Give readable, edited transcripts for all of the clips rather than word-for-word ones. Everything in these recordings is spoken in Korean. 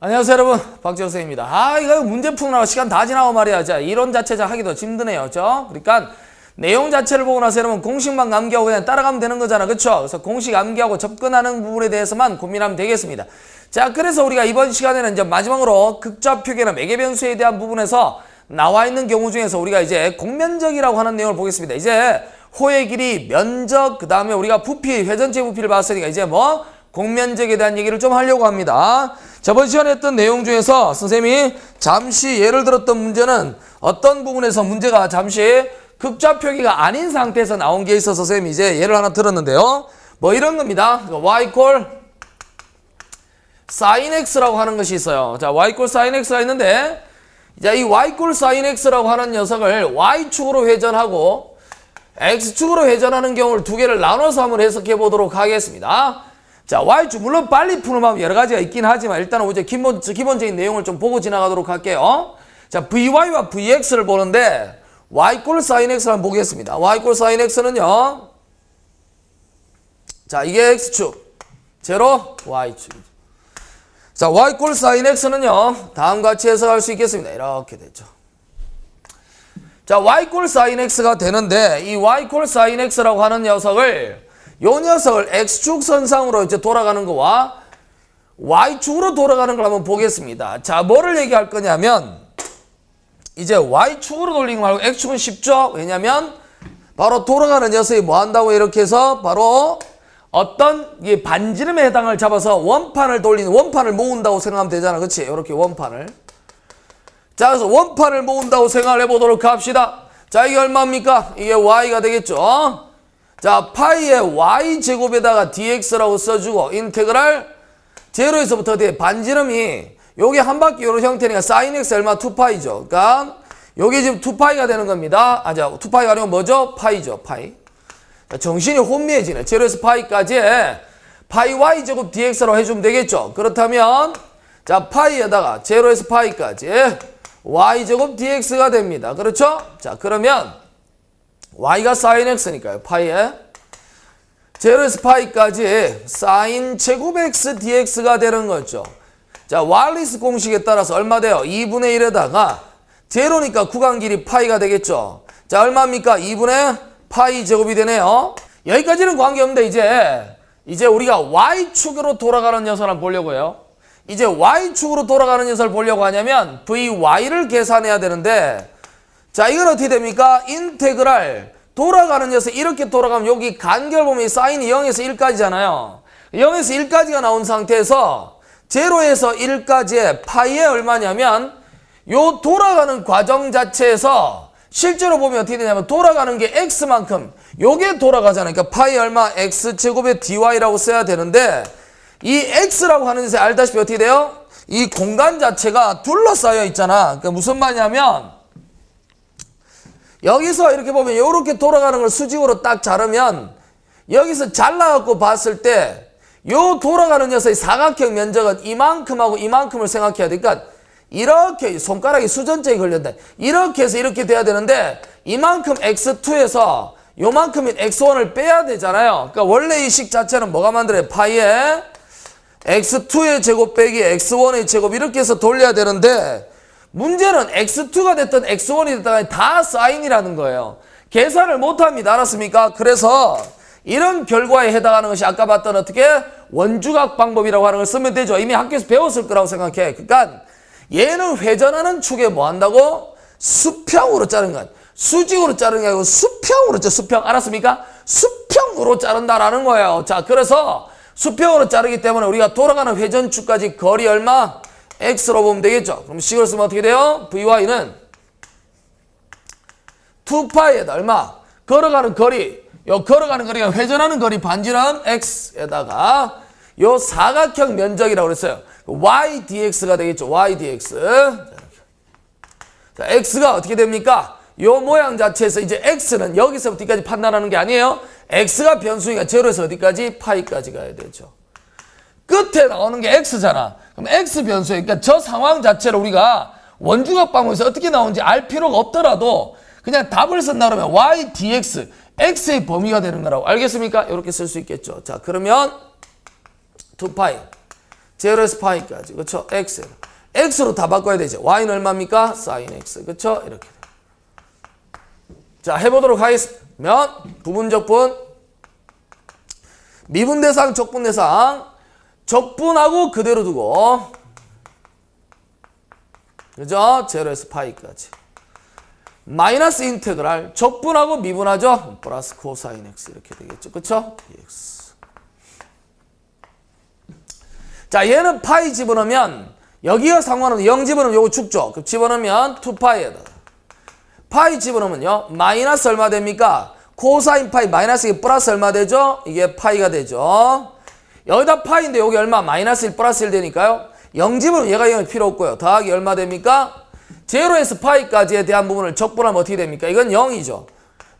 안녕하세요 여러분, 박재호 선생님입니다. 이거 문제 푸느라고 시간 다 지나고 말이야. 자, 이론 자체 하기도 힘드네요. 그죠? 그러니까 내용 자체를 보고 나서 여러분 공식만 암기하고 그냥 따라가면 되는 거잖아. 그쵸? 그래서 공식 암기하고 접근하는 부분에 대해서만 고민하면 되겠습니다. 자, 그래서 우리가 이번 시간에는 이제 마지막으로 극좌표계나 매개변수에 대한 부분에서 나와 있는 경우 중에서 우리가 이제 공면적이라고 하는 내용을 보겠습니다. 이제 호의 길이, 면적, 그 다음에 우리가 부피, 회전체 부피를 봤으니까 이제 뭐 공면적에 대한 얘기를 좀 하려고 합니다. 저번 시간에 했던 내용 중에서 선생님이 잠시 예를 들었던 문제는 어떤 부분에서 문제가 잠시 극좌표기가 아닌 상태에서 나온 게 있어서 선생님이 이제 예를 하나 들었는데요. 뭐 이런 겁니다. y 콜 sin x라고 하는 것이 있어요. 자, y 콜 sin x가 있는데, 자, 이 y 콜 sin x라고 하는 녀석을 y축으로 회전하고 x축으로 회전하는 경우를 두 개를 나눠서 한번 해석해 보도록 하겠습니다. 자, y축, 물론 빨리 푸는 방법 여러 가지가 있긴 하지만 일단은 이제 기본적인 내용을 좀 보고 지나가도록 할게요. 자, vy와 vx를 보는데 y 꼴 sin x를 한번 보겠습니다. y 꼴 sin x는요, 자, 이게 x축, 제로 y축. 자, y 꼴 sin x는요, 다음과 같이 해석할 수 있겠습니다. 이렇게 되죠. 자, y 꼴 sin x가 되는데, 이 y 꼴 sin x라고 하는 녀석을, 요 녀석을 x축 선상으로 이제 돌아가는 거와 y축으로 돌아가는 걸 한번 보겠습니다. 자, 뭐를 얘기할 거냐면, 이제 y축으로 돌리는 거 말고 x축은 쉽죠? 왜냐면 바로 돌아가는 녀석이 뭐 한다고 이렇게 해서 바로 어떤 이 반지름에 해당을 잡아서 원판을 돌리는, 원판을 모은다고 생각하면 되잖아. 그치? 이렇게 원판을. 자, 그래서 원판을 모은다고 생각을 해보도록 합시다. 자, 이게 얼마입니까? 이게 y가 되겠죠? 자, 파이의 y제곱에다가 dx라고 써주고, 인테그랄 제로에서부터 어디에 반지름이 요게 한 바퀴 요런 형태니까 sin x 얼마? 2파이죠. 그러니까 요게 지금 2파이가 되는 겁니다. 자, 2파이가 아니면 뭐죠? 파이죠. 파이. 자, 정신이 혼미해지네. 제로에서 파이까지 파이 y제곱 dx라고 해주면 되겠죠. 그렇다면 자, 파이에다가 제로에서 파이까지 y제곱 dx가 됩니다. 그렇죠? 자, 그러면 y가 sin x니까요. 파이에 제로에서 파이까지 sin 제곱 x dx가 되는 거죠. 자, 왈리스 공식에 따라서 얼마 돼요? 2분의 1에다가 제로니까 구간 길이 파이가 되겠죠. 자, 얼마입니까? 2분의 파이 제곱이 되네요. 여기까지는 관계없는데 이제 우리가 y축으로 돌아가는 녀석을 한번 보려고 해요. 이제 y축으로 돌아가는 녀석을 보려고 하냐면 vy를 계산해야 되는데, 자, 이건 어떻게 됩니까? 인테그랄 돌아가는 녀석 이렇게 돌아가면 여기 간결 보면 사인이 0에서 1까지잖아요. 0에서 1까지가 나온 상태에서 제로에서 1까지의 파이에 얼마냐면 요 돌아가는 과정 자체에서 실제로 보면 어떻게 되냐면 돌아가는 게 x만큼 요게 돌아가잖아요. 그러니까 파이 얼마? x제곱의 dy라고 써야 되는데, 이 x라고 하는 것에 알다시피 어떻게 돼요? 이 공간 자체가 둘러싸여 있잖아. 그러니까 무슨 말이냐면 여기서 이렇게 보면 이렇게 돌아가는 걸 수직으로 딱 자르면 여기서 잘라갖고 봤을 때 요 돌아가는 녀석의 사각형 면적은 이만큼하고 이만큼을 생각해야 돼. 그러니까 이렇게 손가락이 수전증이 걸렸다. 이렇게 해서 이렇게 돼야 되는데 이만큼 x2에서 요만큼인 x1을 빼야 되잖아요. 그러니까 원래 이 식 자체는 뭐가 만들어요? 파이에 x2의 제곱 빼기 x1의 제곱 이렇게 해서 돌려야 되는데, 문제는 x2가 됐든 x1이 됐든 다 사인이라는 거예요. 계산을 못합니다. 알았습니까? 그래서 이런 결과에 해당하는 것이 아까 봤던 어떻게 원주각 방법이라고 하는 걸 쓰면 되죠. 이미 학교에서 배웠을 거라고 생각해. 그러니까 얘는 회전하는 축에 뭐 한다고? 수평으로 자른 건. 수직으로 자르는 게 아니고 수평으로 자, 수평. 알았습니까? 수평으로 자른다라는 거예요. 자, 그래서 수평으로 자르기 때문에 우리가 돌아가는 회전축까지 거리 얼마? x로 보면 되겠죠. 그럼 식을 쓰면 어떻게 돼요? vy는 2파이에다 얼마? 걸어가는 거리. 요 걸어가는 거리가 회전하는 거리 반지름 x에다가 요 사각형 면적이라고 그랬어요. y dx가 되겠죠. y dx. 자, x가 어떻게 됩니까? 요 모양 자체에서 이제 x는 여기서부터 어디까지 판단하는 게 아니에요. x가 변수니까 제로에서 어디까지? 파이까지 가야 되죠. 끝에 나오는 게 x잖아. 그럼 x 변수에, 그러니까 저 상황 자체를 우리가 원주각 방법에서 어떻게 나오는지 알 필요가 없더라도 그냥 답을 쓴다 그러면 y dx, x의 범위가 되는 거라고. 알겠습니까? 이렇게 쓸 수 있겠죠. 자, 그러면 2파이 0에서 파이까지. 그쵸? x. x로 다 바꿔야 되죠. y는 얼마입니까? sin x. 그쵸? 이렇게. 자, 해보도록 하겠습니다. 부분적분. 미분대상, 적분대상. 적분하고 그대로 두고. 그죠? 0에서 파이까지. 마이너스 인테그랄. 적분하고 미분하죠? 플러스 코사인 x. 이렇게 되겠죠. 그쵸? dx. 자, 얘는 파이 집어넣으면 여기가 상관없는 0 집어넣으면 요거 죽죠. 그럼 집어넣으면 2파이에다. 파이 집어넣으면요. 마이너스 얼마 됩니까? 코사인 파이 마이너스 이게 플러스 얼마 되죠? 이게 파이가 되죠. 여기다 파이인데 여기 얼마? 마이너스 1 플러스 1 되니까요. 0 집어넣으면 얘가 0이 필요 없고요. 더하기 얼마 됩니까? 0에서 파이까지에 대한 부분을 적분하면 어떻게 됩니까? 이건 0이죠.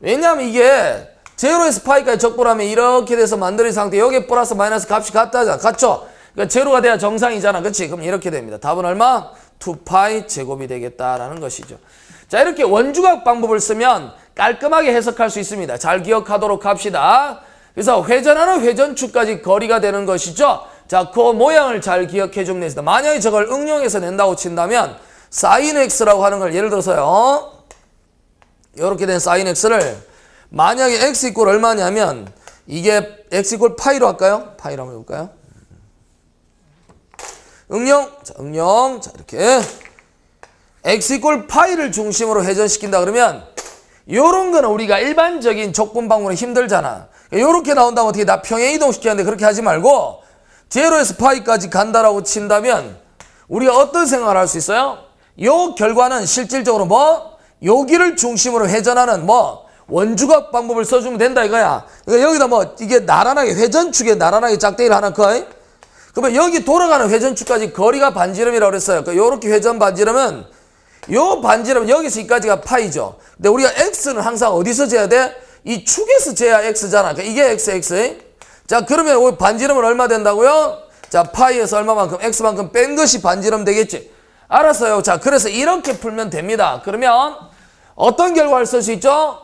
왜냐하면 이게 0에서 파이까지 적분하면 이렇게 돼서 만들어진 상태 여기 플러스 마이너스 값이 같다잖아. 같죠? 그러니까 제로가 돼야 정상이잖아. 그치? 그럼 이렇게 됩니다. 답은 얼마? 2파이 제곱이 되겠다라는 것이죠. 자, 이렇게 원주각 방법을 쓰면 깔끔하게 해석할 수 있습니다. 잘 기억하도록 합시다. 그래서 회전하는 회전축까지 거리가 되는 것이죠. 자, 그 모양을 잘 기억해 주면 됩니다. 만약에 저걸 응용해서 낸다고 친다면 sin x라고 하는 걸 예를 들어서요. 이렇게 된 sin x를 만약에 x 이꼴 얼마냐면 이게 x 이꼴 파이로 할까요? 파이로 한번 해볼까요? 응용. 자, 응용. 자, 이렇게. x 이꼴 파이를 중심으로 회전시킨다 그러면 요런 거는 우리가 일반적인 적분 방법은 힘들잖아. 요렇게 나온다면 어떻게 나 평행 이동시키는데 그렇게 하지 말고 0에서 파이까지 간다라고 친다면 우리가 어떤 생각을 할 수 있어요? 요 결과는 실질적으로 뭐? 여기를 중심으로 회전하는 뭐? 원주각 방법을 써주면 된다 이거야. 그러니까 여기다 뭐 이게 나란하게 회전축에 나란하게 짝대기를 하나 커. 그러면 여기 돌아가는 회전축까지 거리가 반지름이라고 그랬어요. 그러니까 요렇게 회전 반지름은 요 반지름 여기서 여기까지가 파이죠. 근데 우리가 x는 항상 어디서 재야 돼? 이 축에서 재야 x잖아. 그러니까 이게 x. 자, 그러면 반지름은 얼마 된다고요? 자, 파이에서 얼마만큼 x만큼 뺀 것이 반지름 되겠지. 알았어요. 자, 그래서 이렇게 풀면 됩니다. 그러면 어떤 결과를 쓸 수 있죠?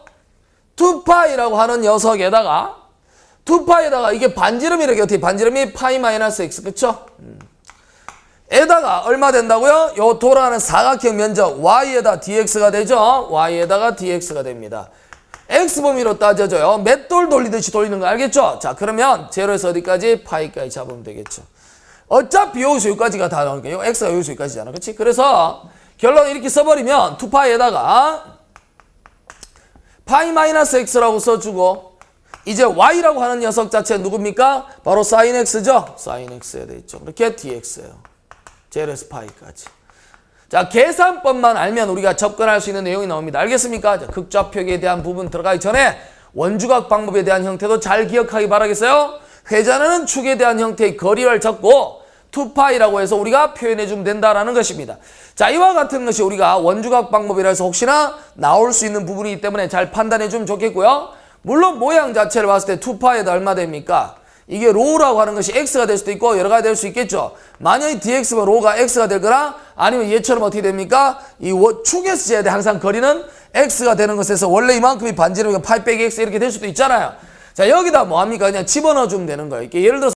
2파이라고 하는 녀석에다가 2파이에다가 이게 반지름이라게 어떻게 반지름이 파이 마이너스 x 그쵸? 에다가 얼마 된다고요? 요 돌아가는 사각형 면적 y에다 dx가 되죠? y에다가 dx가 됩니다. x 범위로 따져줘요. 맷돌 돌리듯이 돌리는 거 알겠죠? 자, 그러면 0에서 어디까지? 파이까지 잡으면 되겠죠. 어차피 여기서 여기까지가 다 나오니까 요 x가 여기서 여기까지잖아. 그치? 그래서 결론 이렇게 써버리면 2파이에다가 파이 마이너스 x라고 써주고 이제 y라고 하는 녀석 자체 누굽니까? 바로 sin x죠? sin x에 되어있죠. 이렇게 dx예요. 0에서 파이까지. 자, 계산법만 알면 우리가 접근할 수 있는 내용이 나옵니다. 알겠습니까? 자, 극좌표기에 대한 부분 들어가기 전에 원주각 방법에 대한 형태도 잘 기억하기 바라겠어요? 회전하는 축에 대한 형태의 거리를 적고 2파이라고 해서 우리가 표현해주면 된다라는 것입니다. 자, 이와 같은 것이 우리가 원주각 방법이라 해서 혹시나 나올 수 있는 부분이기 때문에 잘 판단해주면 좋겠고요. 물론 모양 자체를 봤을 때 2파이에다 얼마 됩니까? 이게 로우라고 하는 것이 x가 될 수도 있고 여러 가지 될 수 있겠죠. 만약에 dx가 로우가 x가 되거나 아니면 얘처럼 어떻게 됩니까? 이 축에서 재야 돼. 항상 거리는 x가 되는 것에서 원래 이만큼이 반지름이니까 파이 빼기 x 이렇게 될 수도 있잖아요. 자, 여기다 뭐 합니까? 그냥 집어넣어 주면 되는 거예요. 이렇게 예를 들어서